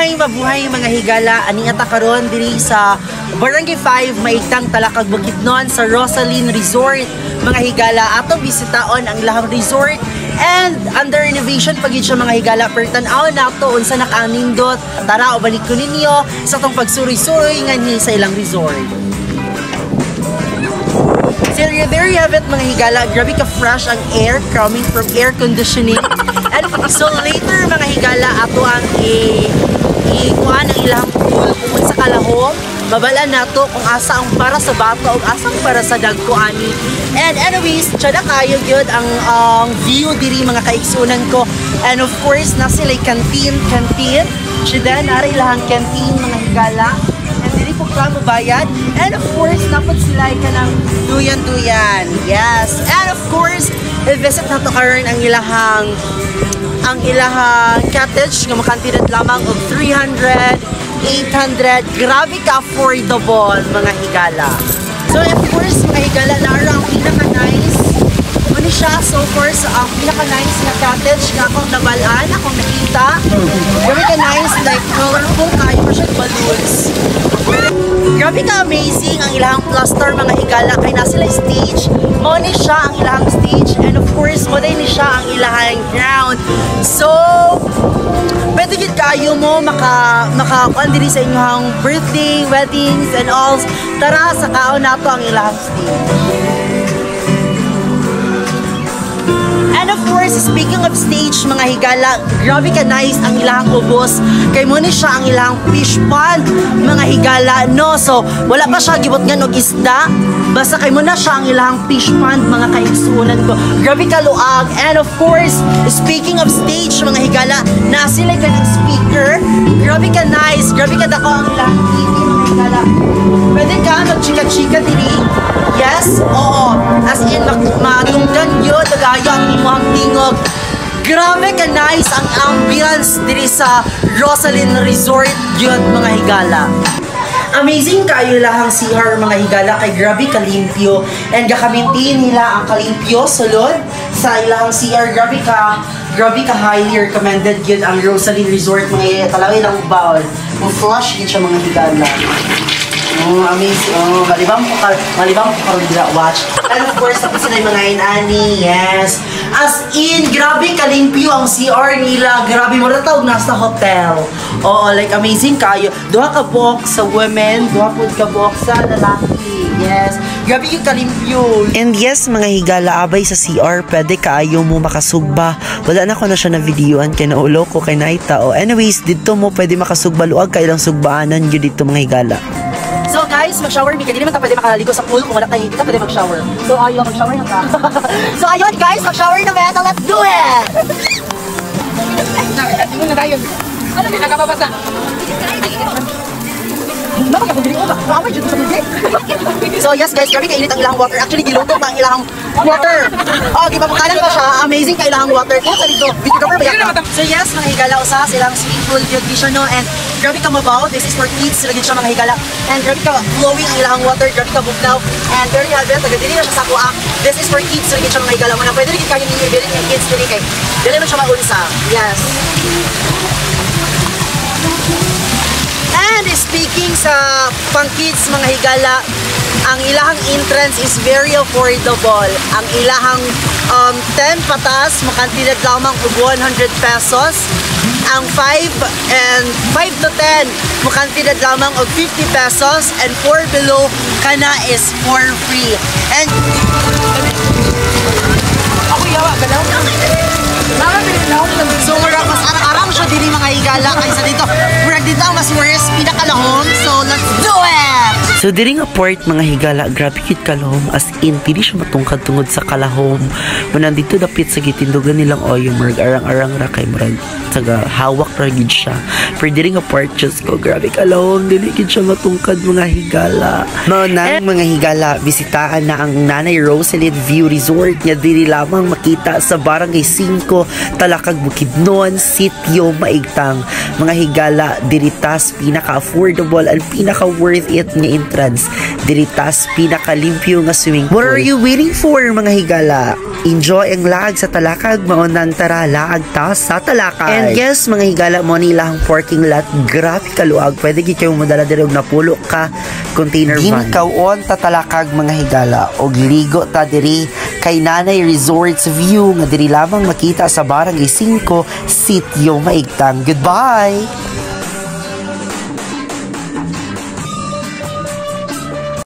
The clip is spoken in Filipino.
Mabuhay mga higala, ani ata karon diri sa Barangay 5 Maigtang Talakag Bukidnon sa Rosaline Resort. Mga higala, ato bisitaon ang lahang resort and under renovation pagid siya mga higala. Per tan-aw nato unsa nakaanindot. Tara o balik ko ninyo sa tong pagsuroy-suroy nga ni sa ilang resort. So there you have it mga higala, grabe ka fresh ang air coming from air conditioning. And so later mga higala, ato ang ikuan ang ilang pool kung sa kalahom. Babalaan nato kung asa ang para sa bata o asang para sa dagko ani. And anyways, tiyan na kayo yun ang view diri mga kaigsunan ko. And of course, na sila canteen. Siya din, nari lahang canteen mga higala. And diri po ka bayad. And of course, napod sila ka ng duyan-duyan. Yes. And of course, i-visit nato karon ang ilahang cottage nga makantidad lamang og 300, 800. Grabe ka affordable mga higala. So of course mga higala, naara ang pinaka-nice ano siya. So of course ang pinaka-nice na cottage nga akong nabalaan, akong nakita. Grabe ka nice, like colorful kayo pa siya balloons. Grabe ka amazing ang ilang cluster mga higala. Kaya na sila stage, mo ni siya ang ilang stage, and of course mo ni siya ang ilang ground. So pwede gid kayo mo makakuan diri sa inyong birthday, weddings and all. Tara sa kaon nato ang ilang stage. And of course, speaking of stage mga higala, grabe ka nice ang ilang ubos. Kay mo ni siya ang ilang fish pond mga higala, no? So wala pa siya gibot nga og isda, basta kay mo na siya ang ilang fish pond mga kaigsunan ko. Grabe ka luag. And of course, speaking of stage mga higala, na sila ka ng speaker. Grabe ka nice, grabe ka dako ang ilang TV mga higala. Pwede ka mag-chika-chika diri. Yes, oo. As in, matunggan yun, nagayo ang imuhang tingog. Grabe ka nice ang ambience diri sa Rosaline Resort yun mga higala. Amazing kayo lahang CR mga higala, kay grabe kalimpyo. And gakamintin nila ang kalimpyo sulod sa ilahang CR. Grabe ka highly recommended yun ang Rosaline Resort mga talawin lang bawal. Kung flush yun siya mga higala. Oh, amazing. Oh, malibang po karon dira watch. And of course, tapos sila yung mga inani. Yes. As in, grabe kalimpyo ang CR nila. Grabe mo na tawag nasa hotel. Oo, like amazing kayo. Duha ka box sa women, duha po ka box sa lalaki. Yes. Grabe yung kalimpyo. And yes, mga higala, abay sa CR, pwede kaayo mo makasugba. Wala na ko na siya na videoan kay naulo ko kay naita. Oh, anyways, dito mo pwede makasugba. Luag kailang sugbaanan yun dito mga higala. So guys, mag-shower mi. Hindi naman tayo pwede makaligo sa pool kung wala tayo. Hindi ka pwede mag-shower. So ayaw, mag-shower na ka. So ayun guys, mag-shower na ba? Let's do it! Tingnan na tayo. Ano din, nakababasa? So yes guys, grabe kainit ang ilang water. Actually, giluto pa ang ilang water. Oh, gipapakalan pa siya. Amazing ka ilang water. Kaya sa dito, video cover ba yan? So yes, mga higala usa silang swimming pool nutrition, no? And grabe ka mabaw. This is for kids. Sila gid siya mga higala. And grabe ka flowing ang ilang water. Grabe ka bugnaw. And there you have it. Taga-dili na siya sa kuha. This is for kids. Sila gid siya mga higala. Muna pwede rin kayo ninyo i-bilin yung kids dili kay dili man siya maunsa. Yes. And speaking sa pang-kids mga higala, ang ilahang entrance is very affordable. Ang ilahang 10 patas, makantidad lamang og 100 pesos. Ang 5 to 10, makantidad lamang og 50 pesos. And 4 below, kana is for free. And ako yawa, galaw na. So murag mas arang-arang siya dili mga higala kaysa dito. Murag dito ang mas worst pinakalahom. So let's do it! So diri nga port mga higala, grabe kit kalahom, as in pili siya matungkad tungod sa kalahom. Manan dito dapit sa gitindugan nilang oyo, murag arang-arang ra kay murag taga hawak ra gid siya. Pero diri nga port just ko, grabe kalahom, dili gid siya matungkad mga higala. Mao na mga higala, bisitahan na ang Nanay Rosaline View Resort nga diri lamang makita sa Barangay 5 Talakag Bukidnon, Sitio Maigtang. Mga higala, diri tas pinaka-affordable and pinaka-worth it nga entrance diri tas pinakalimpyo nga swimming pool. What are you waiting for mga higala? Enjoy ang lag sa talakag, maunang tara laag ta sa talakag. And yes mga higala, mo nila ang parking lot, grabe kaluag, pwede gid kayo madala diri og napulo ka container van. Ginkaon ta talakag mga higala og ligo ta diri kay Nanay Resorts View nga diri lamang makita sa Barangay 5, Sitio Maigtang. Goodbye.